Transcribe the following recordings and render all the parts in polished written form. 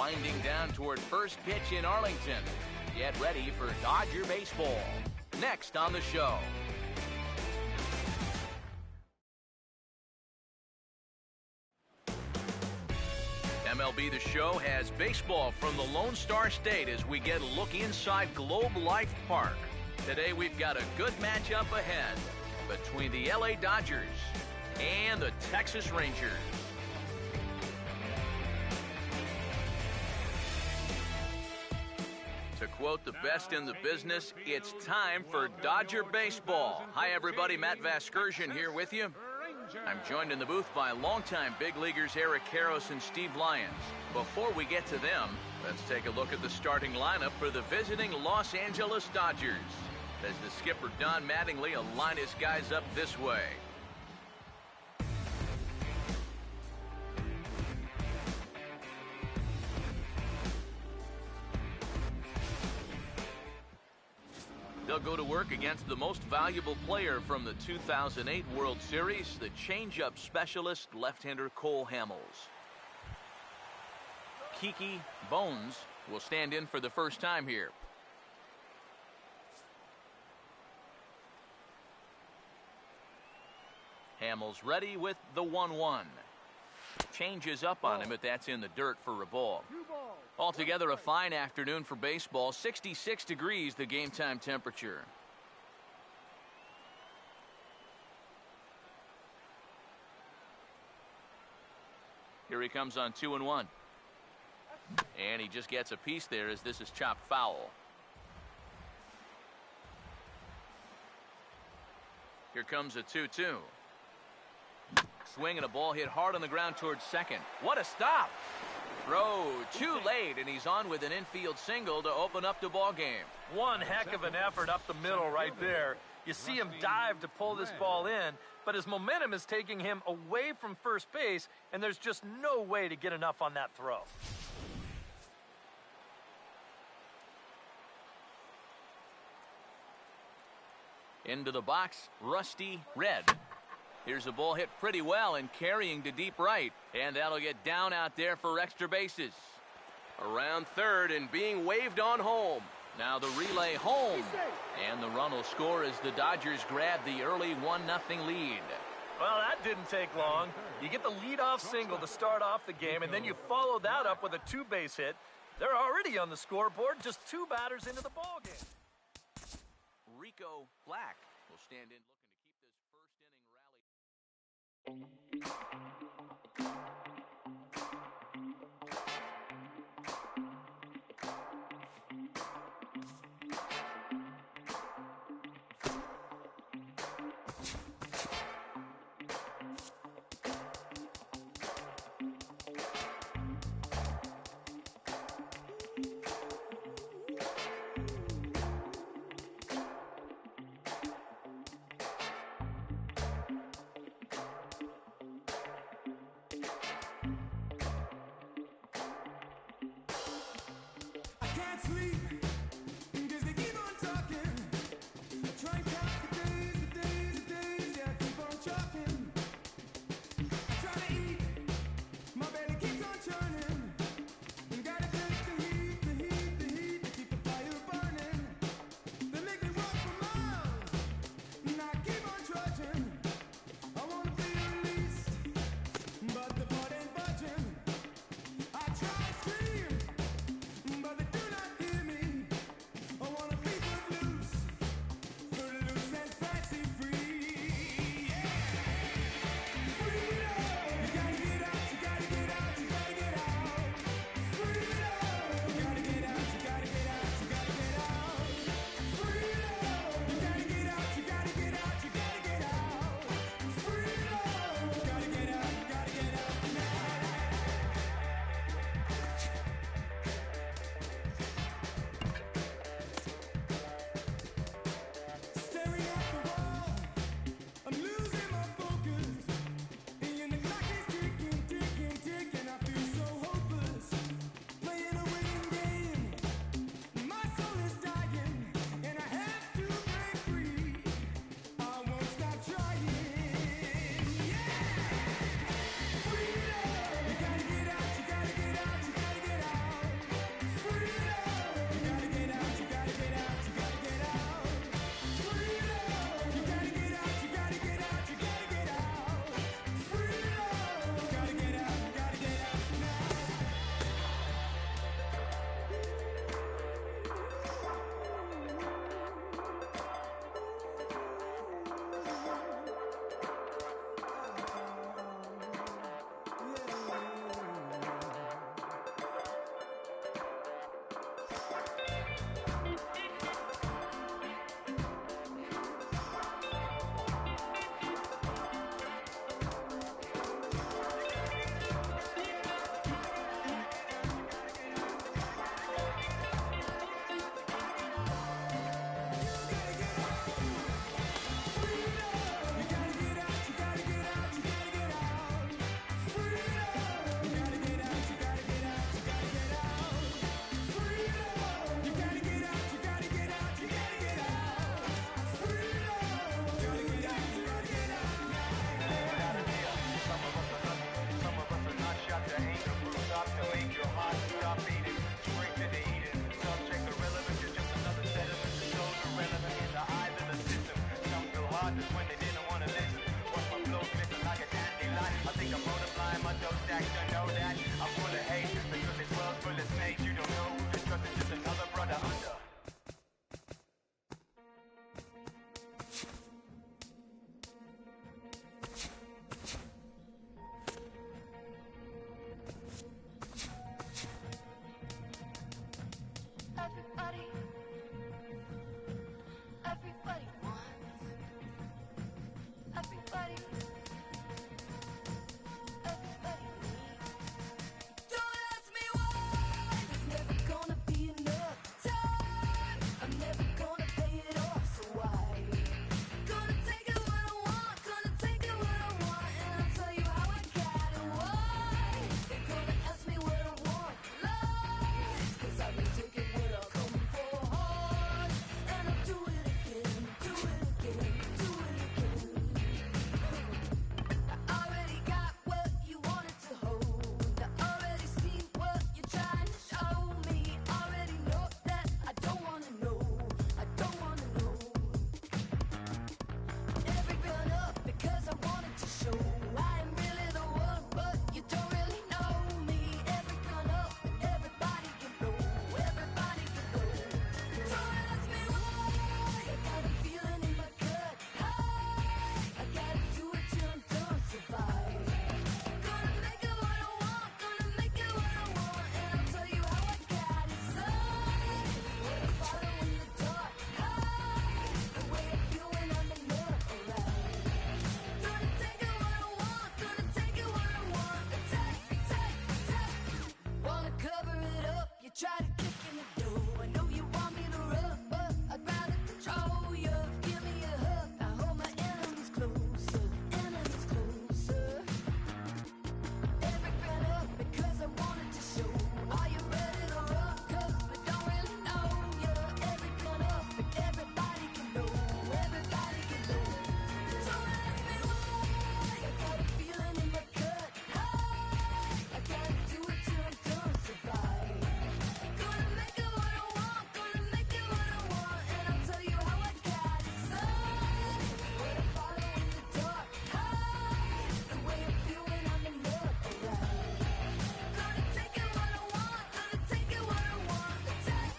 winding down toward first pitch in Arlington. Get ready for Dodger baseball. Next on the show. MLB The Show has baseball from the Lone Star State as we get a look inside Globe Life Park. Today we've got a good matchup ahead between the LA Dodgers and the Texas Rangers. To quote the best in the business, it's time for Dodger baseball. Hi everybody, Matt Vasgersian here with you. I'm joined in the booth by longtime big leaguers Eric Karros and Steve Lyons. Before we get to them, let's take a look at the starting lineup for the visiting Los Angeles Dodgers. As the skipper Don Mattingly will line his guys up this way. They'll go to work against the most valuable player from the 2008 World Series, the change-up specialist left-hander Cole Hamels. Kiki Bones will stand in for the first time here. Hamels ready with the 1-1. Changes up on him, but that's in the dirt for a ball. Altogether, a fine afternoon for baseball. 66 degrees, the game time temperature. Here he comes on 2-1. And he just gets a piece there as this is chopped foul. Here comes a 2-2. Swing and a ball hit hard on the ground towards second. What a stop! Throw too late, and he's on with an infield single to open up the ball game. One heck of an effort up the middle right there. You see him dive to pull this ball in, but his momentum is taking him away from first base, and there's just no way to get enough on that throw. Into the box, Rusty Red. Here's a ball hit pretty well and carrying to deep right. And that'll get down out there for extra bases. Around third and being waved on home. Now the relay home. And the run will score as the Dodgers grab the early 1-0 lead. Well, that didn't take long. You get the leadoff single to start off the game, and then you follow that up with a two-base hit. They're already on the scoreboard, just two batters into the ball game. Rico Black will stand in looking to keep this first inning rally. That's when they didn't want to listen. What's my flow missing like a dandelion? I think I'm multiplying my dough stacks to know that I'm full of hate because this world's full of snakes. You don't know who to trust, it's just another brother under. Try to kick in the door. I know you want me to run, but I'd rather control you. Give me a hug. I hold my enemies closer, enemies closer. Every gun up because I wanted to show. Are you ready to run? 'Cause we don't really know you. Every gun up, everybody can know. Everybody can know. Don't ask me why. I got a feeling in my gut. I gotta do it till I'm done. Survive. Gonna make it what I want, gonna make it what I want, and I'll tell you how I got it, son. What I follow in the dark, the way I feel when I'm in love, alright. Gonna take it what I want, gonna take it what I want, take.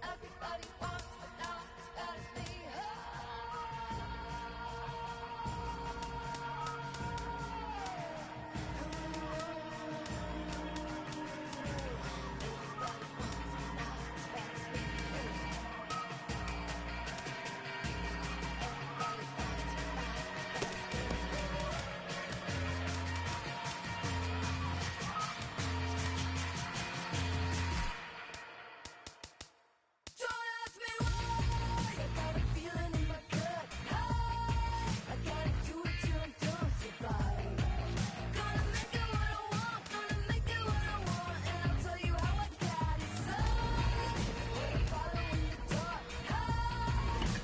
Everybody wants, but now it's gotta be Don't ask me why. I got a feeling in my gut. I gotta do it till I'm done. Survive. Gonna make it what I want, gonna make it what I want, and I'll tell you how I got it, son. What I follow in the dark,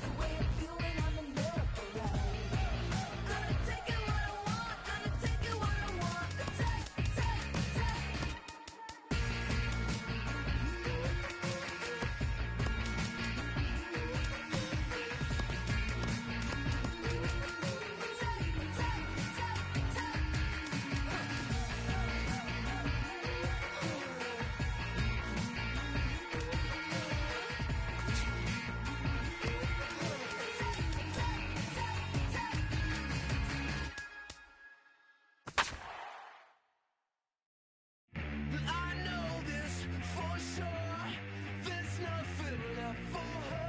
the way I feel when I'm in love, alright. Gonna take it what I want, gonna take it what I want, take. I know this for sure. There's nothing left for her.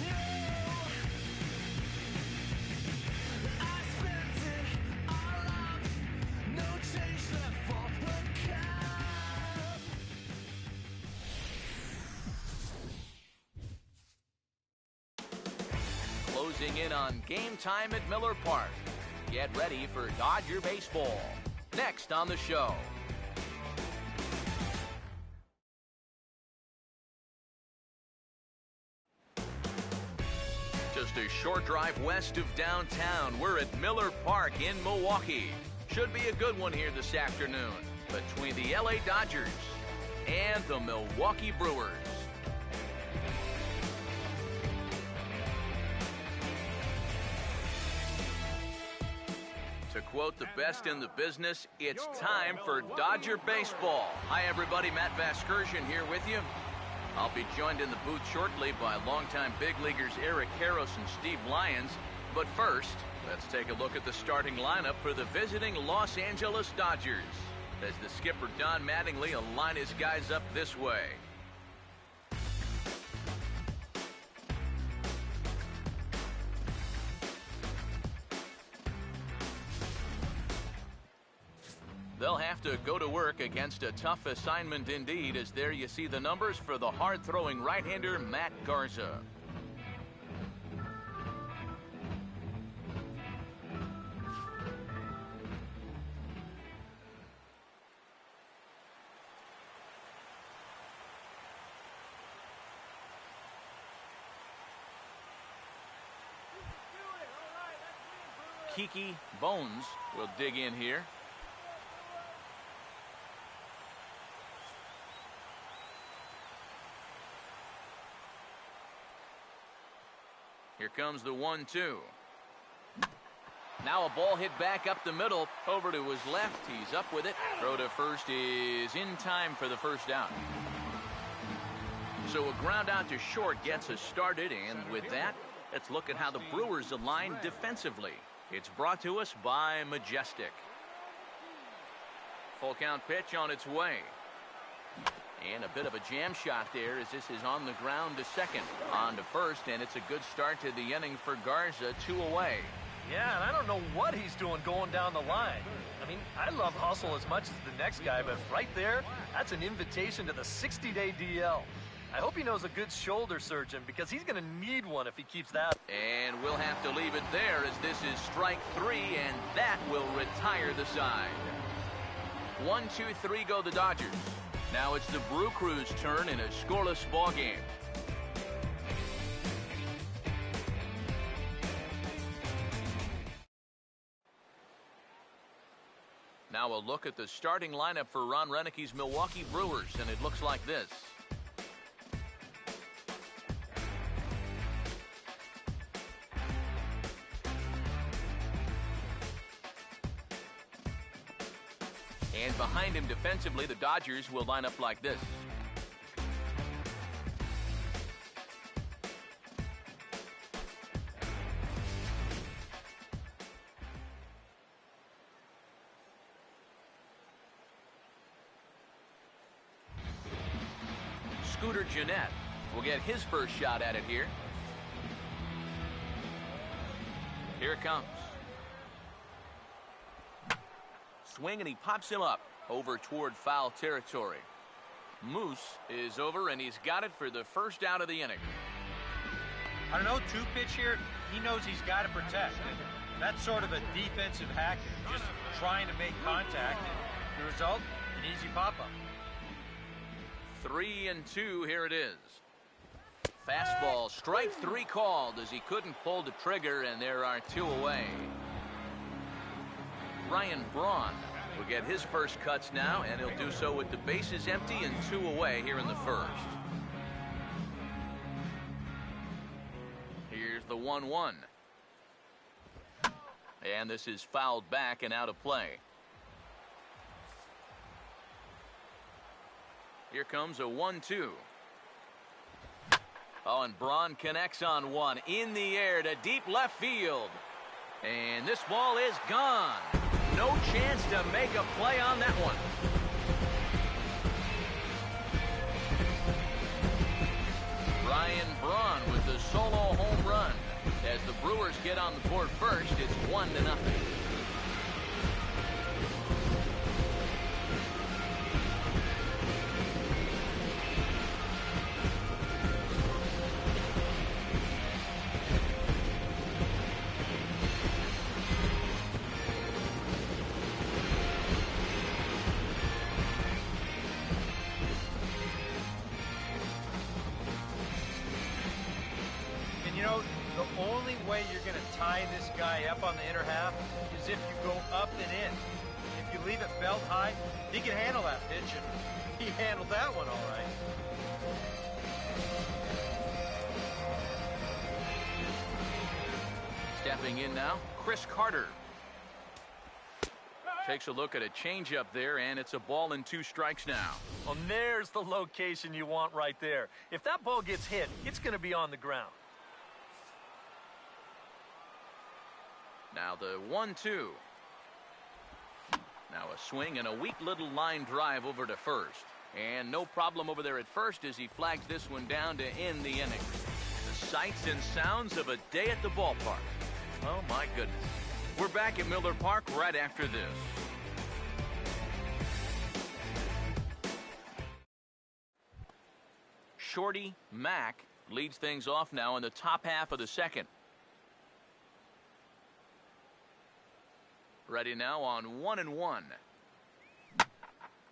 No, I spent it all up. No change left for her cup. Closing in on game time at Miller Park. Get ready for Dodger Baseball. Next on the show. Just Just a short drive west of downtown. We're at Miller Park in Milwaukee. Should be a good one here this afternoon between the LA Dodgers and the Milwaukee Brewers. To quote the best in the business, it's time for Dodger baseball. Hi, everybody. Matt Vasgersian here with you. I'll be joined in the booth shortly by longtime big leaguers Eric Karros and Steve Lyons. But first, let's take a look at the starting lineup for the visiting Los Angeles Dodgers, as the skipper Don Mattingly will line his guys up this way. They'll have to go to work against a tough assignment indeed, as there you see the numbers for the hard-throwing right-hander Matt Garza. Kiki Bones will dig in here. Here comes the 1-2. Now a ball hit back up the middle, over to his left. He's up with it. Throw to first is in time for the first out. So a ground out to short gets us started, and with that, let's look at how the Brewers align defensively. It's brought to us by Majestic. Full count pitch on its way. And a bit of a jam shot there as this is on the ground to second. On to first, and it's a good start to the inning for Garza, 2 away. Yeah, and I don't know what he's doing going down the line. I mean, I love hustle as much as the next guy, but right there, that's an invitation to the 60-day DL. I hope he knows a good shoulder surgeon, because he's going to need one if he keeps that. And we'll have to leave it there, as this is strike 3, and that will retire the side. 1-2-3 go the Dodgers. Now it's the Brew Crew's turn in a scoreless ball game. Now a look at the starting lineup for Ron Renicke's Milwaukee Brewers, and it looks like this. And behind him defensively, the Dodgers will line up like this. Scooter Gennett will get his first shot at it here. Here it comes. Swing, and he pops him up over toward foul territory. Moose is over, and he's got it for the first out of the inning. I don't know, 2-pitch here, he knows he's got to protect. That's sort of a defensive hack, just trying to make contact, and the result, an easy pop-up. 3-2, here it is. Fastball, strike 3 called, as he couldn't pull the trigger, and there are 2 away. Ryan Braun will get his first cuts now, and he'll do so with the bases empty and 2 away here in the first. Here's the 1-1. And this is fouled back and out of play. Here comes a 1-2. Oh, and Braun connects on one in the air to deep left field. And this ball is gone. No chance to make a play on that one. Ryan Braun with the solo home run. As the Brewers get on the board first, it's 1-0. only way you're going to tie this guy up on the inner half is if you go up and in. If you leave it belt high, he can handle that pitch, and he handled that one all right. Stepping in now, Chris Carter. Takes a look at a changeup there, and it's a ball and 2 strikes now. Well, there's the location you want right there. If that ball gets hit, it's going to be on the ground. Now the 1-2. Now a swing and a weak little line drive over to first. And no problem over there at first as he flags this one down to end the inning. The sights and sounds of a day at the ballpark. Oh, my goodness. We're back at Miller Park right after this. Shorty Mack leads things off now in the top half of the second. Ready now on 1-1.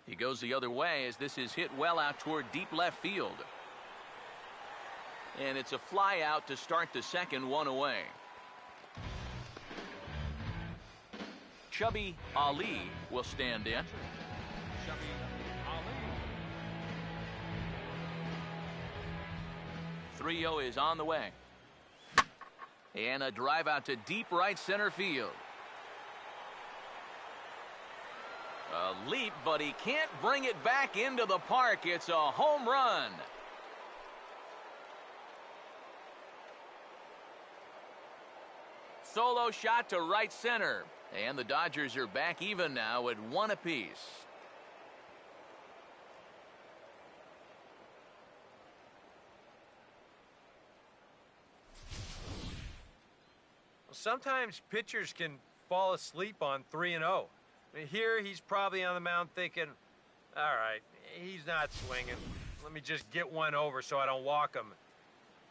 He goes the other way as this is hit well out toward deep left field. And it's a fly out to start the second, 1 away. Chubby Ali will stand in. 3-0 is on the way. And a drive out to deep right center field. A leap, but he can't bring it back into the park. It's a home run. Solo shot to right center. And the Dodgers are back even now at 1 apiece. Sometimes pitchers can fall asleep on 3-0. Here he's probably on the mound thinking, all right, he's not swinging. Let me just get one over so I don't walk him.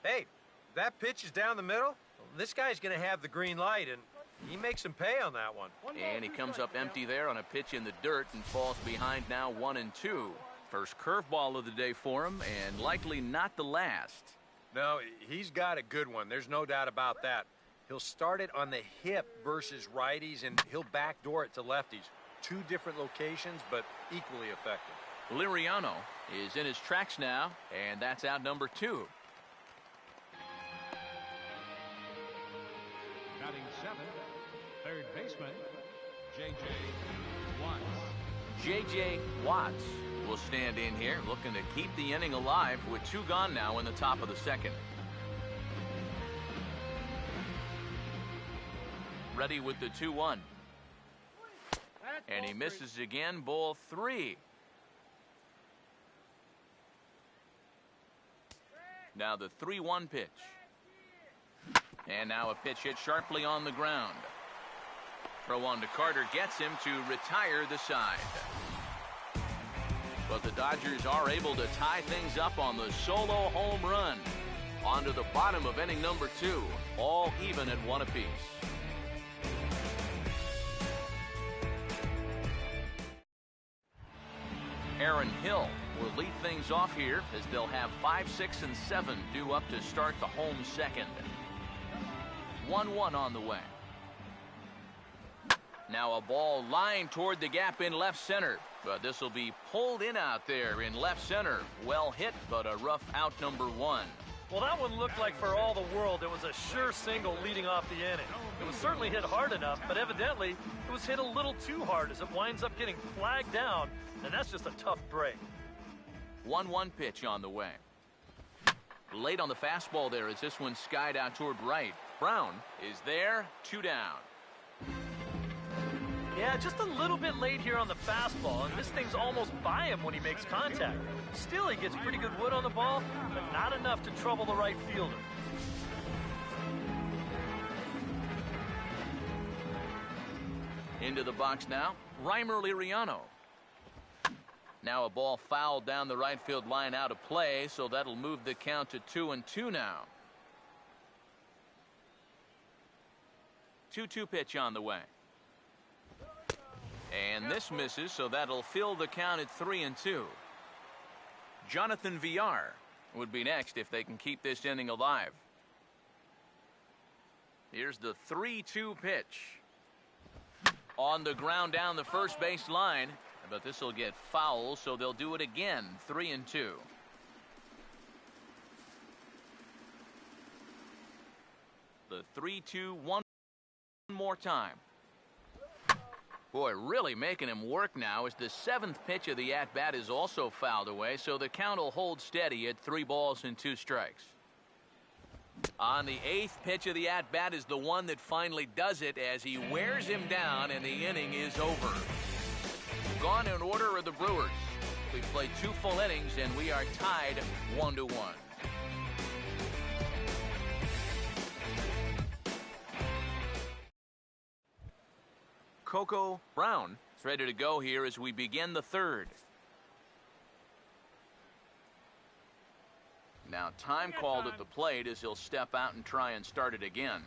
Hey, that pitch is down the middle. This guy's going to have the green light, and he makes him pay on that one. And he comes up empty there on a pitch in the dirt and falls behind now 1-2. First curveball of the day for him, and likely not the last. No, he's got a good one. There's no doubt about that. He'll start it on the hip versus righties, and he'll backdoor it to lefties. 2 different locations, but equally effective. Liriano is in his tracks now, and that's out number 2. Batting 7th, third baseman, J.J. Watts. J.J. Watts will stand in here, looking to keep the inning alive with 2 gone now in the top of the second. Ready with the 2-1. And he misses again, ball 3. Now the 3-1 pitch. And now a pitch hit sharply on the ground. Throw on to Carter gets him to retire the side. But the Dodgers are able to tie things up on the solo home run. On to the bottom of inning number 2. All even at 1 apiece. Aaron Hill will lead things off here as they'll have 5, 6, and 7 due up to start the home second. 1-1 on the way. Now a ball lined toward the gap in left center. But this will be pulled in out there in left center. Well hit, but a rough out number 1. Well, that one looked like for all the world it was a sure single leading off the inning. It was certainly hit hard enough, but evidently it was hit a little too hard as it winds up getting flagged down, and that's just a tough break. 1-1 pitch on the way. Late on the fastball there as this one skied out toward right. Brown is there, 2 down. Yeah, just a little bit late here on the fastball, and this thing's almost by him when he makes contact. Still, he gets pretty good wood on the ball, but not enough to trouble the right fielder. Into the box now, Reimer Liriano. Now a ball fouled down the right field line out of play, so that'll move the count to 2-2 now. 2-2 pitch on the way. And this misses, so that'll fill the count at 3-2. Jonathan Villar would be next if they can keep this inning alive. Here's the 3-2 pitch. On the ground down the first base line, but this will get foul, so they'll do it again. 3-2. The 3-2 one more time. Boy, really making him work now as the 7th pitch of the at-bat is also fouled away, so the count will hold steady at 3 balls and 2 strikes. On the 8th pitch of the at-bat is the one that finally does it as he wears him down and the inning is over. Gone in order are the Brewers. We played 2 full innings and we are tied 1-1. Coco Brown is ready to go here as we begin the 3rd. Now time called at the plate as he'll step out and try and start it again.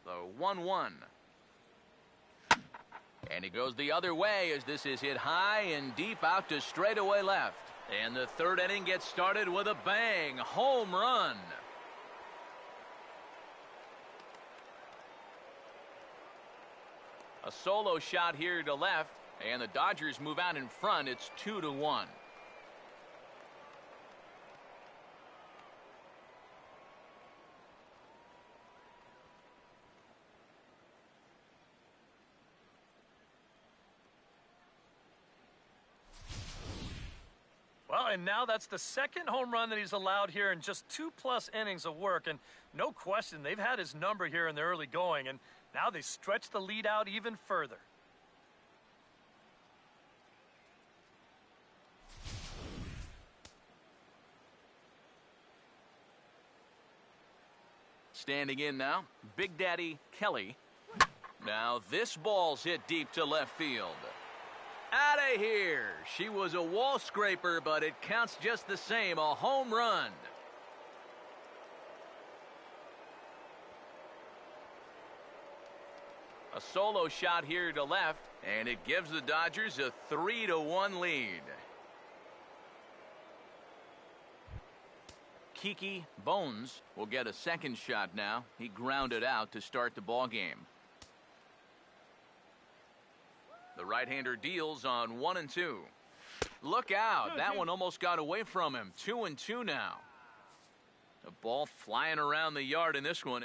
The 1-1. And he goes the other way as this is hit high and deep out to straightaway left. And the 3rd inning gets started with a bang. Home run. A solo shot here to left, and the Dodgers move out in front. It's 2-1. Well, and now that's the 2nd home run that he's allowed here in just 2+ innings of work. And no question, they've had his number here in the early going, and now they stretch the lead out even further. Standing in now, Big Daddy Kelly. Now this ball's hit deep to left field. Out of here. She was a wall scraper, but it counts just the same. A home run. A solo shot here to left, and it gives the Dodgers a 3-1 lead. Kiki Bones will get a 2nd shot now. He grounded out to start the ball game. The right-hander deals on 1-2. Look out. That one almost got away from him. 2-2 now. The ball flying around the yard in this one.